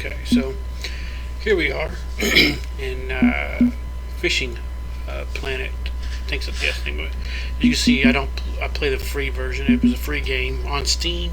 Okay, so here we are in fishing planet. I think that's the thing. But you can see, I play the free version. It was a free game on Steam.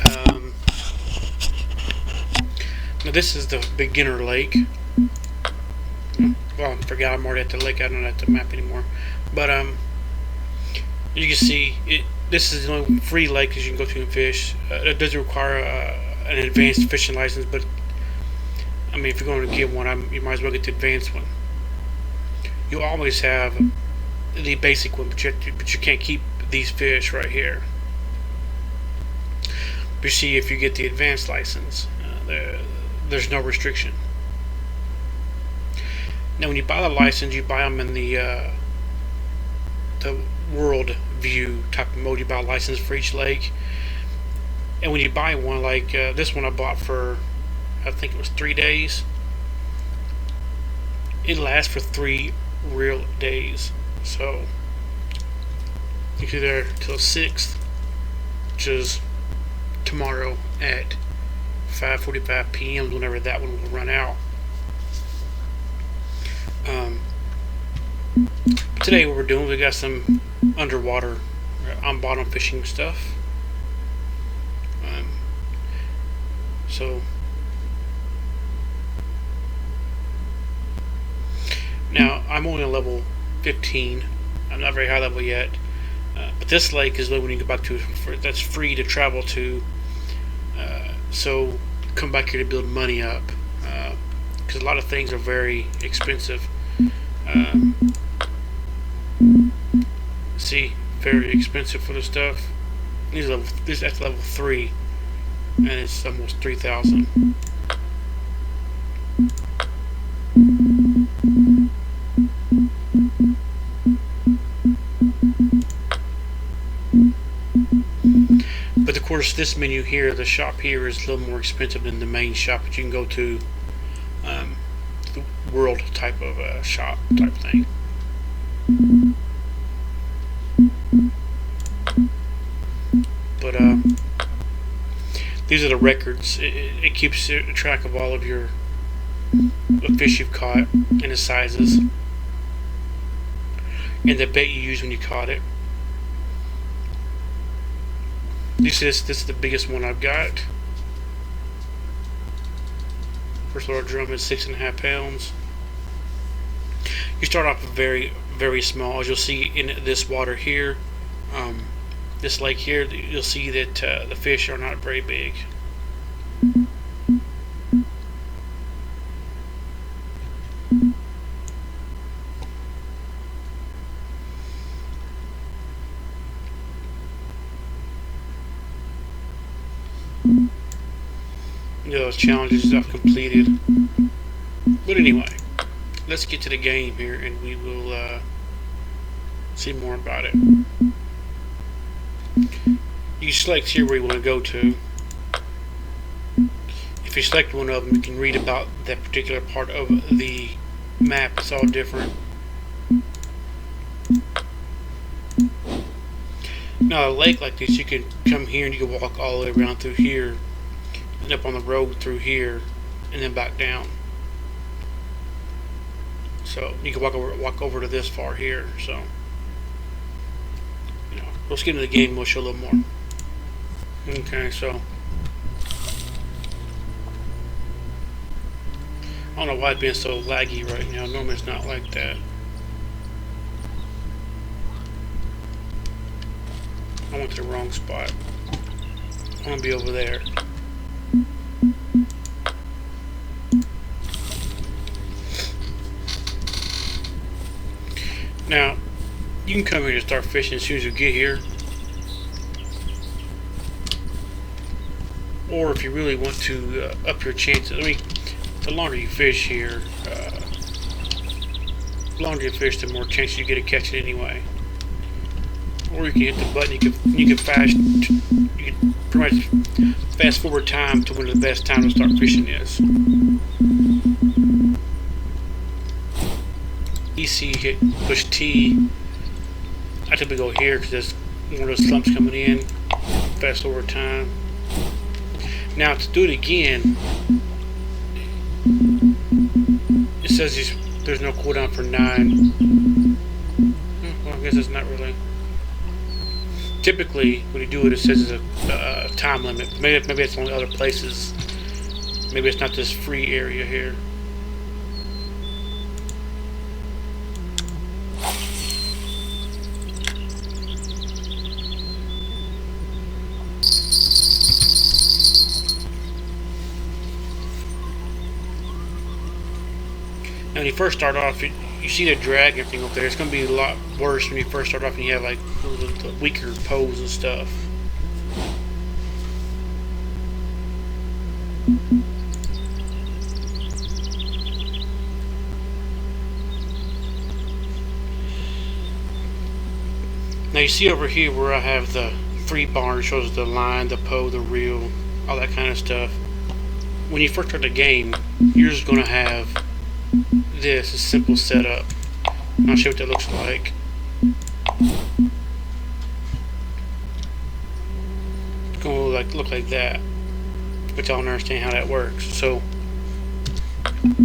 Um, Now this is the beginner lake. Well, I forgot I'm already at the lake. I don't have the map anymore. But you can see it. This is the only free lake that you can go to and fish. It doesn't require an advanced fishing license, but I mean, if you're going to get one, you might as well get the advanced one. You always have the basic one, but you can't keep these fish right here. But you see, if you get the advanced license, there's no restriction. Now, when you buy the license, you buy them in the world view type of mode. You buy a license for each lake, and when you buy one like this one I bought for, I think it was 3 days. It lasts for 3 real days. So you can be there till 6th, which is tomorrow at 5:45 p.m. whenever that one will run out. Today what we're doing, we got some underwater on bottom fishing stuff. So now I'm only on level 15. I'm not very high level yet, but this lake is the one you can go back to. That's free to travel to. So come back here to build money up, because a lot of things are very expensive. See, very expensive for the stuff. That's level 3, and it's almost 3,000. But of course, this menu here, the shop here, is a little more expensive than the main shop that you can go to. The world type of shop type thing. But these are the records. It keeps track of all of your fish you've caught and the sizes and the bait you used when you caught it. This is the biggest one I've got. First order drum is 6.5 pounds. You start off very, very small. As you'll see in this water here, this lake here, you'll see that the fish are not very big. Those challenges I've completed. But anyway, let's get to the game here and we will see more about it. You select here where you want to go to. If you select one of them, you can read about that particular part of the map. It's all different. Now, a lake like this, you can come here and you can walk all the way around through here, and up on the road through here, and then back down. So you can walk over to this far here. So let's get into the game. We'll show a little more. Okay, so I don't know why it's being so laggy right now. Normally it's not like that. I went to the wrong spot. I want to be over there. Now, you can come here to start fishing as soon as you get here. Or if you really want to up your chances. I mean, the longer you fish here, the longer you fish, the more chances you get of catching anyway. Or you can hit the button. You can pretty much fast forward time to when the best time to start fishing is. EC, hit push T. I typically go here because there's one of those slumps coming in. Fast forward time. Now to do it again, says there's no cooldown for 9. Well, I guess it's not really. Typically, when you do it, it says there's a time limit. Maybe it's only other places. Maybe it's not this free area here. Now, when you first start off, you see the drag and everything up there. It's going to be a lot worse when you first start off and you have like the weaker pose and stuff. Now you see over here where I have the free bar, it shows the line, the pose, the reel, all that kind of stuff. When you first start the game, you're just going to have this, a simple setup. I'll show you what that looks like. It's going to look like that, but y'all don't understand how that works. So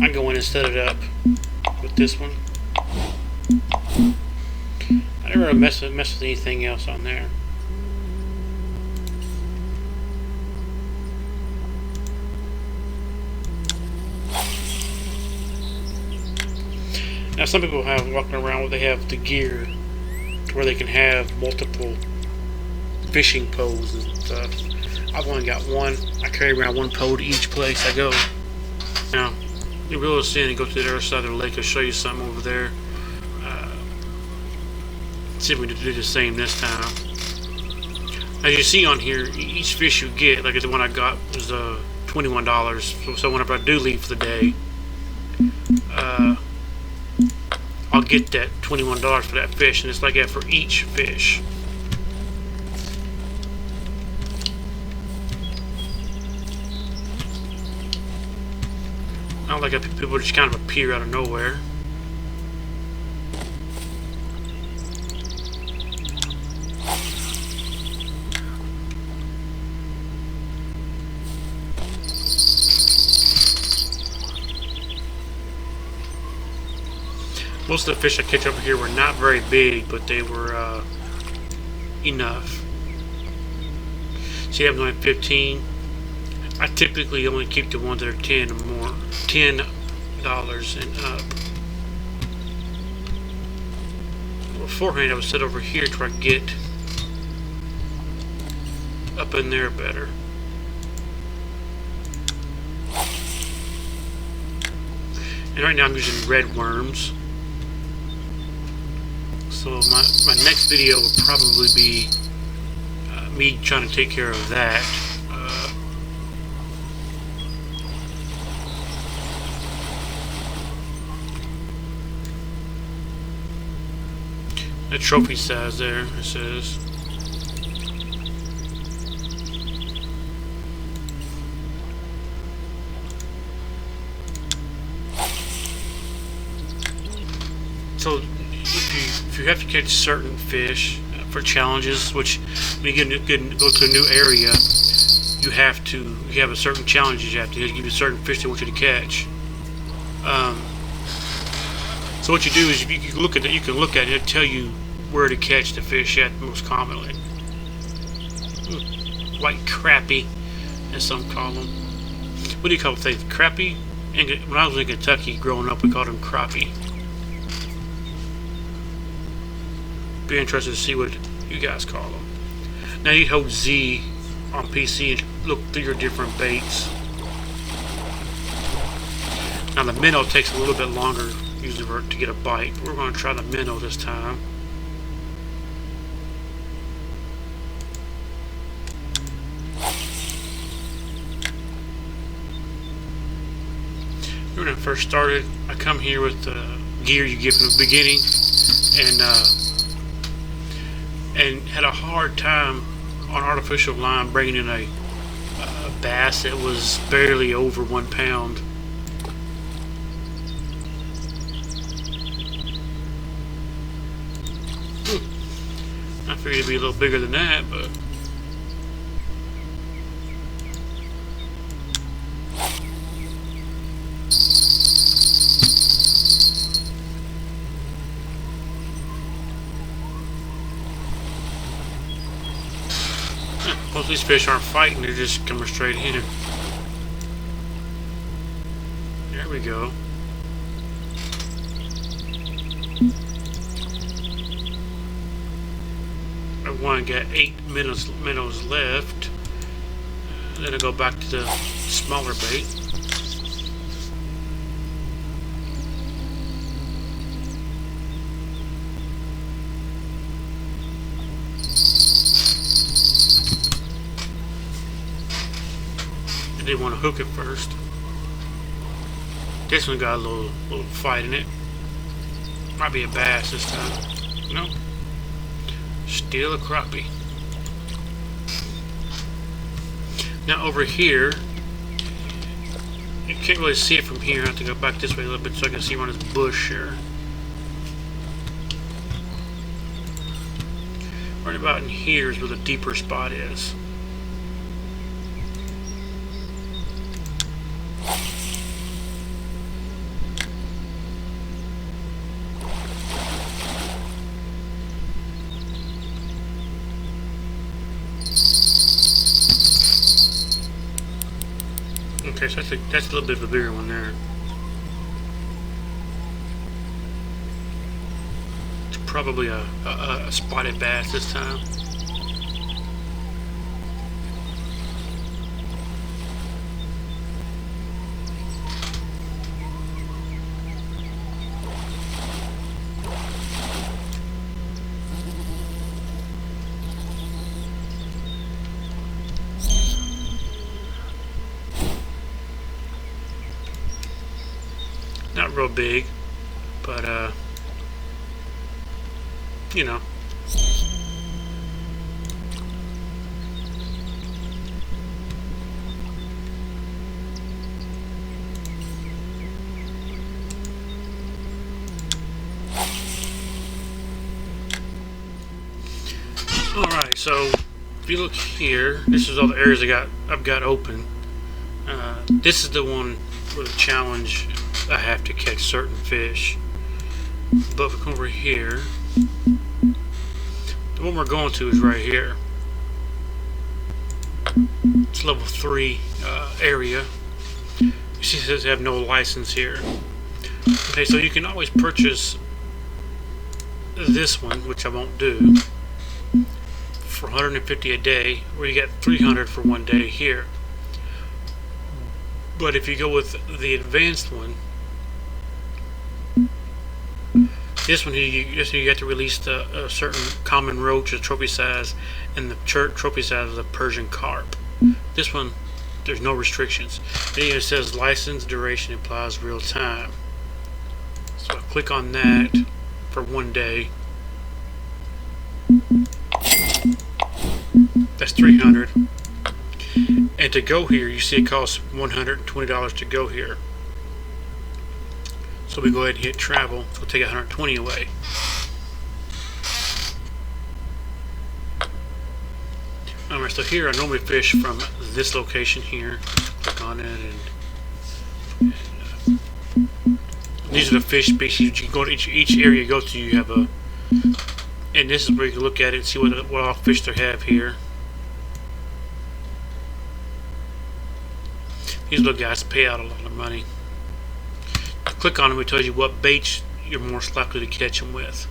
I go in and set it up with this one. I never really mess with anything else on there. Now some people have walking around where they have the gear to where they can have multiple fishing poles and stuff. I've only got one. I carry around one pole to each place I go. Now you will see and go to the other side of the lake. I'll show you something over there. See if we can do the same this time. As you see on here, each fish you get, like the one I got, was $21. So whenever I do leave for the day, I'll get that $21 for that fish, and it's like that for each fish. I don't like how people just kind of appear out of nowhere. Most of the fish I catch over here were not very big, but they were enough. See, I'm only 15. I typically only keep the ones that are 10 or more, $10 and up. Beforehand, I would sit over here to try to get up in there better. And right now I'm using red worms. So my next video will probably be me trying to take care of that. The trophy size there, it says. So if you have to catch certain fish for challenges, which when you go to a new area, you have a certain challenge you have to give you certain fish they want you to catch. So what you do is you can look at it, it'll tell you where to catch the fish at most commonly. White crappie, as some call them. What do you call things? Crappie? When I was in Kentucky growing up, we called them crappie. Be interested to see what you guys call them. Now you hold Z on PC and look through your different baits. Now the minnow takes a little bit longer usually to get a bite. We're going to try the minnow this time. When I first started, I come here with the gear you get from the beginning, and had a hard time on artificial line bringing in a bass that was barely over 1 pound. I figured it'd be a little bigger than that, but Most of these fish aren't fighting, they're just coming straight in. There we go. That one got 8 minnows left. Then I go back to the smaller bait. I didn't want to hook it first. This one got a little fight in it. Might be a bass this time. Nope. Still a crappie. Now over here, you can't really see it from here. I have to go back this way a little bit so I can see around this bush here. Right about in here is where the deeper spot is. Okay, so that's a little bit of a bigger one there. It's probably a spotted bass this time. Not real big, but you know. Alright, so if you look here, this is all the areas I've got open. This is the one where the challenge I have to catch certain fish. But if we come over here, the one we're going to is right here. It's level 3 area. You see it says they have no license here. Okay, so you can always purchase this one, which I won't do, for 150 a day, where you get 300 for 1 day here. But if you go with the advanced one, this one you have to release a certain common roach, a trophy size, and the trophy size is a Persian carp. This one, there's no restrictions. And it says license duration applies real time. So I click on that for 1 day. That's 300. And to go here, you see it costs $120 to go here. So we go ahead and hit travel. So we'll take 120 away. Alright, so here I normally fish from this location here. Click on it, and these are the fish species. You go to each area you go to, you have a, and this is where you can look at it and see what all fish they have here. These little guys pay out a lot of money. Click on them, it tells you what baits you're most likely to catch them with.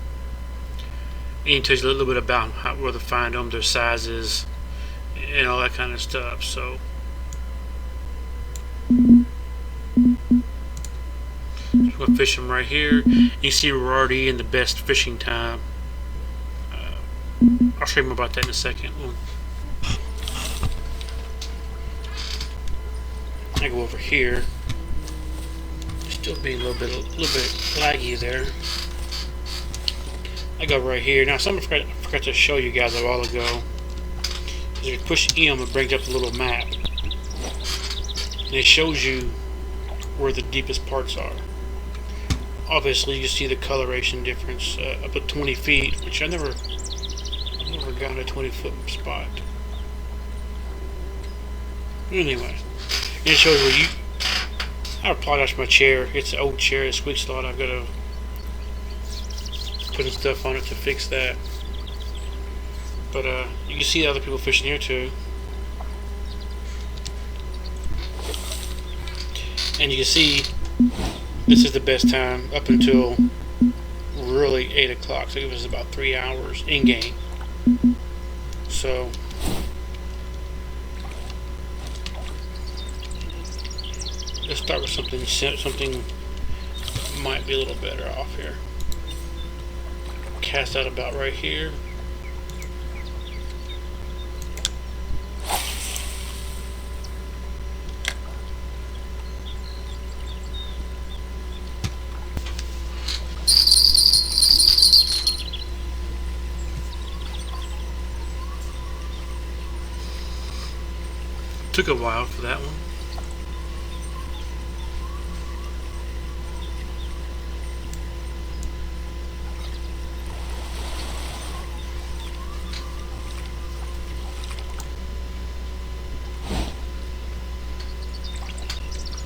And it tells you a little bit about where to find them, their sizes, and all that kind of stuff. So we'll fish them right here. You see we're already in the best fishing time. I'll show you more about that in a second. I go over here. Still being a little bit laggy there. I go right here. Now, something I forgot to show you guys a while ago. Is if you push M, it brings up a little map, and it shows you where the deepest parts are. Obviously, you see the coloration difference up at 20 feet, which I've never gotten a 20-foot spot. Anyway, it shows where you. I apologize for my chair. It's an old chair. It squeaks a lot. I've got to put stuff on it to fix that. But you can see other people fishing here too. And you can see this is the best time up until really 8 o'clock. So it was about 3 hours in game. So let's start with something might be a little better off here. Cast out about right here. Took a while for that one.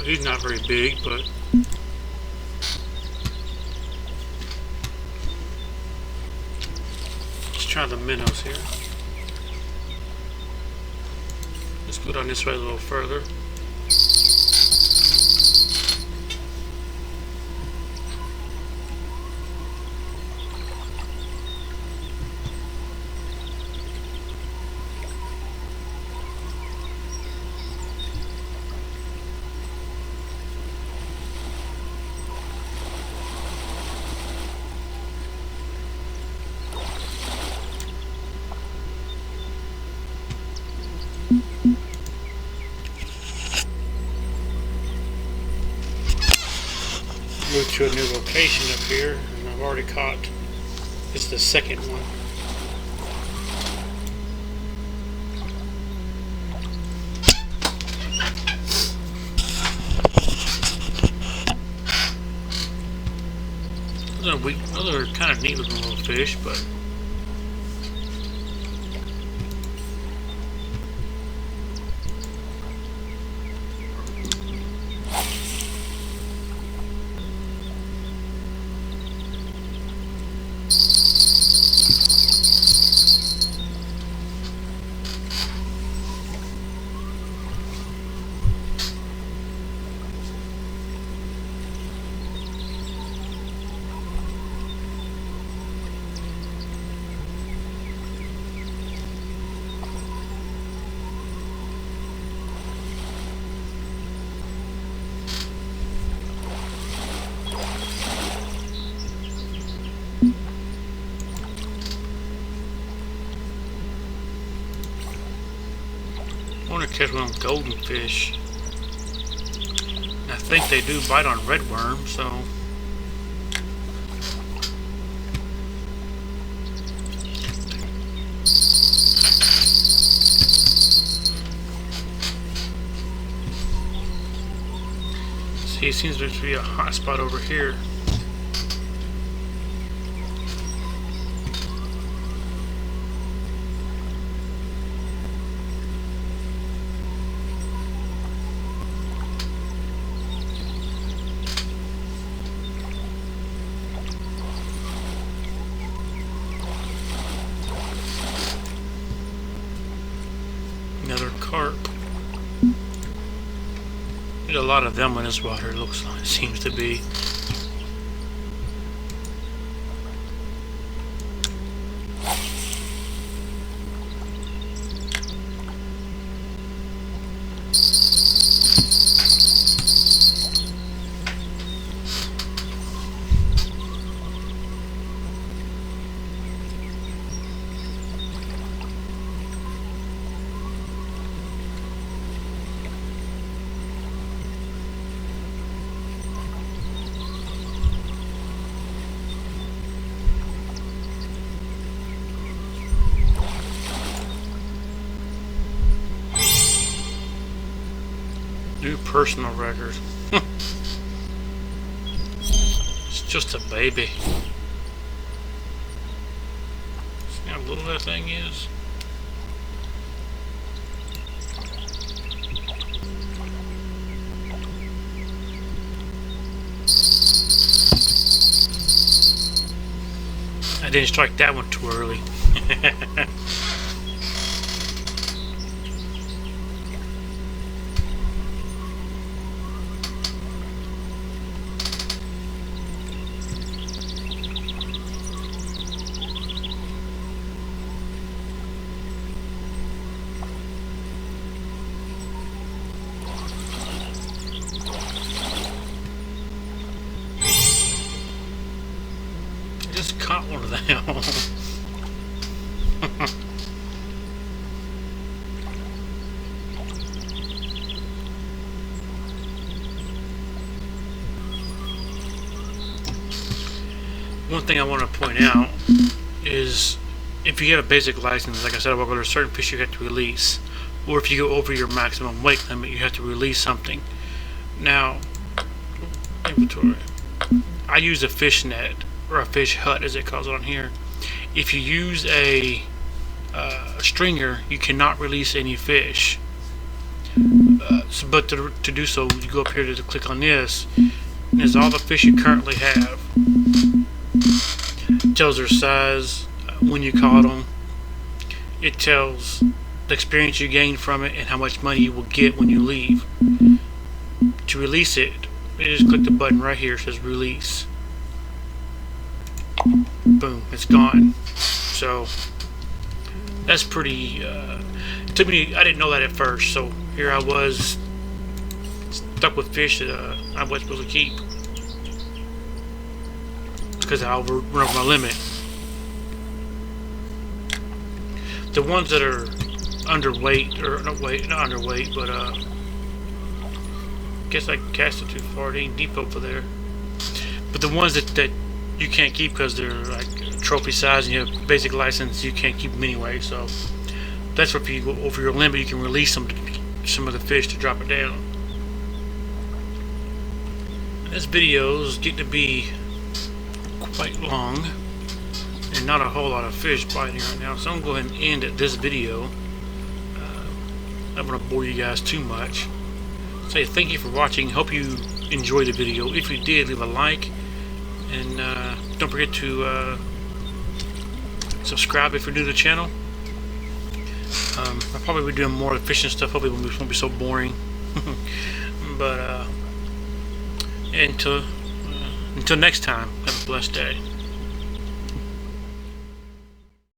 He's not very big, but let's try the minnows here. Let's go down this way a little further. Move to a new location up here, and I've already caught, it's the second one. Those are kind of neat looking little fish, but I want to catch one of them golden fish. I think they do bite on red worm, so see, it seems to be a hot spot over here. Another carp. There's a lot of them in this water, it looks like, it seems to be. New personal record. It's just a baby. See how little that thing is? I didn't strike that one too early. not one of them. One thing I want to point out is if you get a basic license, like I said, there's certain fish you have to release, or if you go over your maximum weight limit, you have to release something. Now, inventory. I use a fish net, or a fish hut as it calls it on here. If you use a stringer, you cannot release any fish. But to do so, you go up here to click on this, and there's all the fish you currently have. It tells their size, when you caught them. It tells the experience you gained from it and how much money you will get when you leave. To release it, you just click the button right here. It says release. Boom, it's gone. So that's pretty. It took me. I didn't know that at first. So here I was stuck with fish that I wasn't supposed to keep because I overrun my limit. The ones that are underweight, or not underweight, but I guess I cast it too far. It ain't deep over there. But the ones that you can't keep because they're like trophy size and you have basic license, you can't keep them anyway. So that's where if you go over your limit, you can release some of the fish to drop it down. This video is getting to be quite long and not a whole lot of fish biting right now, so I'm going to go ahead and end at this video. I don't want to bore you guys too much. Say thank you for watching. Hope you enjoyed the video. If you did, leave a like, and don't forget to subscribe if you're new to the channel. I'll probably be doing more fishing stuff. Hopefully it won't be so boring. But until next time, have a blessed day.